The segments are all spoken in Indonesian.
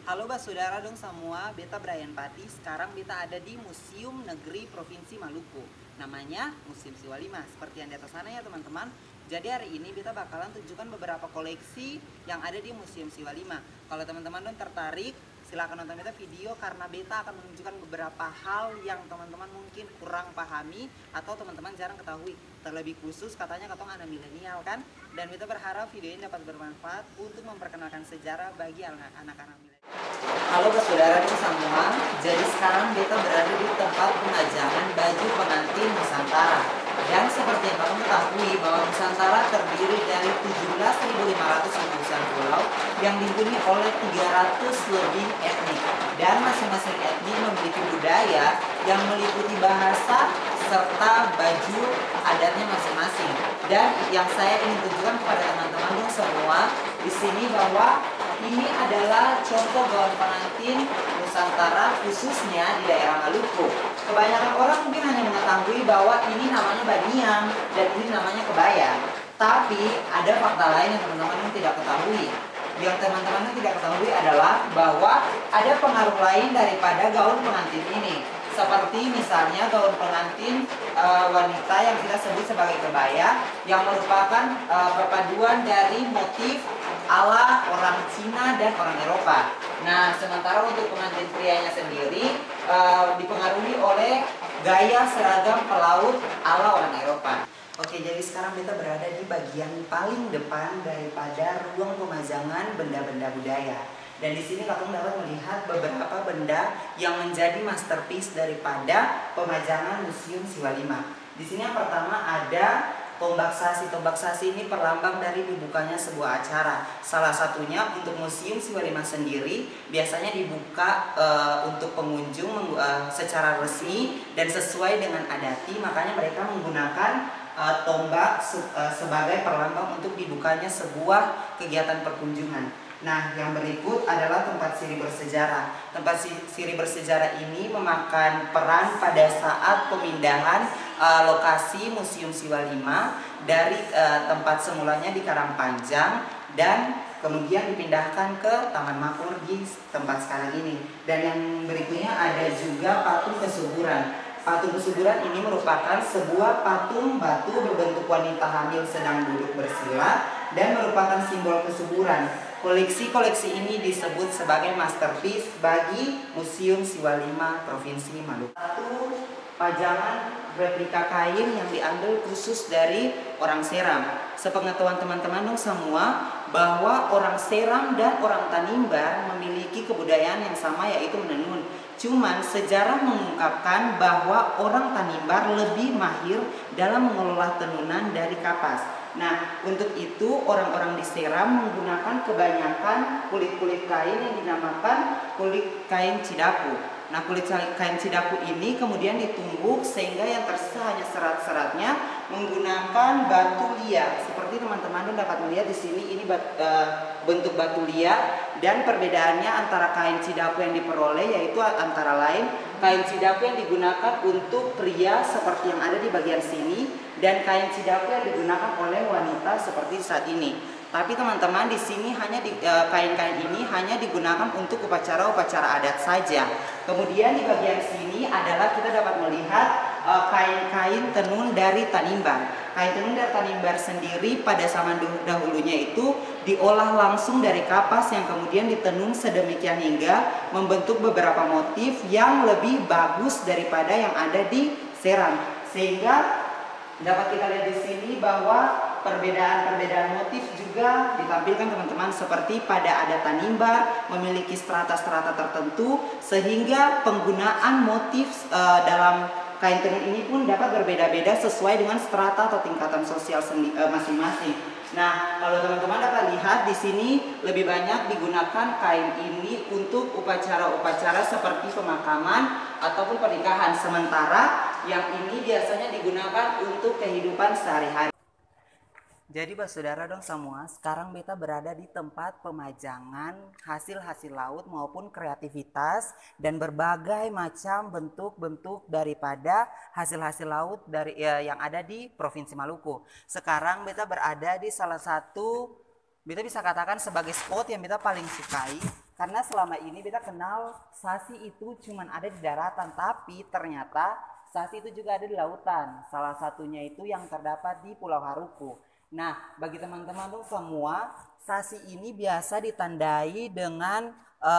Halo saudara dong semua, beta Brian Pati. Sekarang beta ada di Museum Negeri Provinsi Maluku. Namanya Museum Siwalima, seperti yang di atas sana ya teman-teman. Jadi hari ini beta bakalan tunjukkan beberapa koleksi yang ada di Museum Siwalima. Kalau teman-teman dong tertarik, silahkan nonton beta video karena beta akan menunjukkan beberapa hal yang teman-teman mungkin kurang pahami atau teman-teman jarang ketahui. Terlebih khusus katanya katong anak milenial kan. Dan beta berharap video ini dapat bermanfaat untuk memperkenalkan sejarah bagi anak-anak milenial. Halo saudara semua, jadi sekarang beta berada di tempat pemajangan baju pengantin Nusantara. Dan seperti yang kamu ketahui bahwa Nusantara terdiri dari 17.500 pulau yang dihuni oleh 300 lebih etnik. Dan masing-masing etnik memiliki budaya yang meliputi bahasa serta baju adatnya masing-masing. Dan yang saya ingin tunjukkan kepada teman-teman semua di sini bahwa ini adalah contoh gaun pengantin Nusantara khususnya di daerah Maluku. Kebanyakan orang mungkin hanya mengetahui bahwa ini namanya banian dan ini namanya kebaya. Tapi ada fakta lain yang teman-teman tidak ketahui. Yang teman-teman tidak ketahui adalah bahwa ada pengaruh lain daripada gaun pengantin ini. Seperti misalnya gaun pengantin wanita yang kita sebut sebagai kebaya yang merupakan perpaduan dari motif ala orang Cina dan orang Eropa. Nah, sementara untuk pengantin prianya sendiri dipengaruhi oleh gaya seragam pelaut ala orang Eropa. Oke, jadi sekarang kita berada di bagian paling depan daripada ruang pemajangan benda-benda budaya. Dan di sini kamu dapat melihat beberapa benda yang menjadi masterpiece daripada pemajangan Museum Siwalima. Di sini yang pertama ada tombak sasi. Tombak sasi ini perlambang dari dibukanya sebuah acara. Salah satunya untuk Museum Siwalima sendiri biasanya dibuka untuk pengunjung secara resmi dan sesuai dengan adati. Makanya mereka menggunakan tombak sebagai perlambang untuk dibukanya sebuah kegiatan perkunjungan. Nah, yang berikut adalah tempat siri bersejarah. Tempat siri bersejarah ini memakan peran pada saat pemindahan lokasi Museum Siwalima dari tempat semulanya di Karangpanjang dan kemudian dipindahkan ke Taman Makmur di tempat sekarang ini. Dan yang berikutnya ada juga patung kesuburan. Patung kesuburan ini merupakan sebuah patung batu berbentuk wanita hamil sedang duduk bersila dan merupakan simbol kesuburan. Koleksi-koleksi ini disebut sebagai masterpiece bagi Museum Siwalima Provinsi Maluku. Satu pajangan replika kain yang diambil khusus dari orang Seram. Sepengetahuan teman-teman semua bahwa orang Seram dan orang Tanimbar memiliki kebudayaan yang sama yaitu menenun. Cuman sejarah mengungkapkan bahwa orang Tanimbar lebih mahir dalam mengelola tenunan dari kapas. Nah, untuk itu orang-orang di Seram menggunakan kebanyakan kulit-kulit kain yang dinamakan kulit kain cidaku. Nah, kulit kain cidaku ini kemudian ditumbuk sehingga yang tersisa hanya serat-seratnya menggunakan batu lia. Seperti teman-teman dapat melihat di sini ini bentuk batu lia dan perbedaannya antara kain cidaku yang diperoleh yaitu antara lain kain cidaku yang digunakan untuk pria seperti yang ada di bagian sini dan kain cidaku yang digunakan oleh wanita seperti saat ini. Tapi teman-teman di sini hanya kain-kain ini hanya digunakan untuk upacara-upacara adat saja. Kemudian di bagian sini adalah kita dapat melihat kain-kain tenun dari Tanimbar. Kain tenun dari Tanimbar sendiri pada zaman dahulunya itu diolah langsung dari kapas yang kemudian ditenun sedemikian hingga membentuk beberapa motif yang lebih bagus daripada yang ada di Seram. Sehingga dapat kita lihat di sini bahwa perbedaan-perbedaan motif juga ditampilkan teman-teman, seperti pada adat Tanimbar memiliki strata-strata tertentu sehingga penggunaan motif dalam kain tenun ini pun dapat berbeda-beda sesuai dengan strata atau tingkatan sosial masing-masing. Nah, kalau teman-teman dapat lihat di sini lebih banyak digunakan kain ini untuk upacara-upacara seperti pemakaman ataupun pernikahan, sementara yang ini biasanya digunakan untuk kehidupan sehari-hari. Jadi saudara dong semua, sekarang beta berada di tempat pemajangan hasil-hasil laut maupun kreativitas dan berbagai macam bentuk-bentuk daripada hasil-hasil laut dari yang ada di Provinsi Maluku. Sekarang beta berada di salah satu, beta bisa katakan sebagai spot yang beta paling sukai, Karena selama ini beta kenal sasi itu cuman ada di daratan, tapi ternyata sasi itu juga ada di lautan. Salah satunya itu yang terdapat di Pulau Haruku. Nah, bagi teman-teman tuh semua, sasi ini biasa ditandai dengan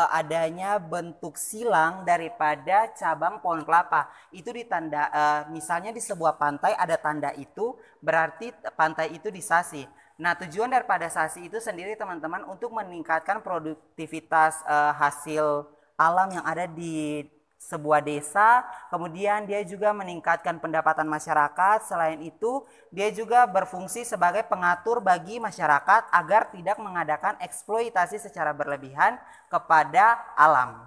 adanya bentuk silang daripada cabang pohon kelapa. Itu ditanda, misalnya di sebuah pantai ada tanda itu, berarti pantai itu di sasi. Nah, tujuan daripada sasi itu sendiri teman-teman untuk meningkatkan produktivitas hasil alam yang ada di sebuah desa. Kemudian dia juga meningkatkan pendapatan masyarakat. Selain itu, dia juga berfungsi sebagai pengatur bagi masyarakat agar tidak mengadakan eksploitasi secara berlebihan kepada alam.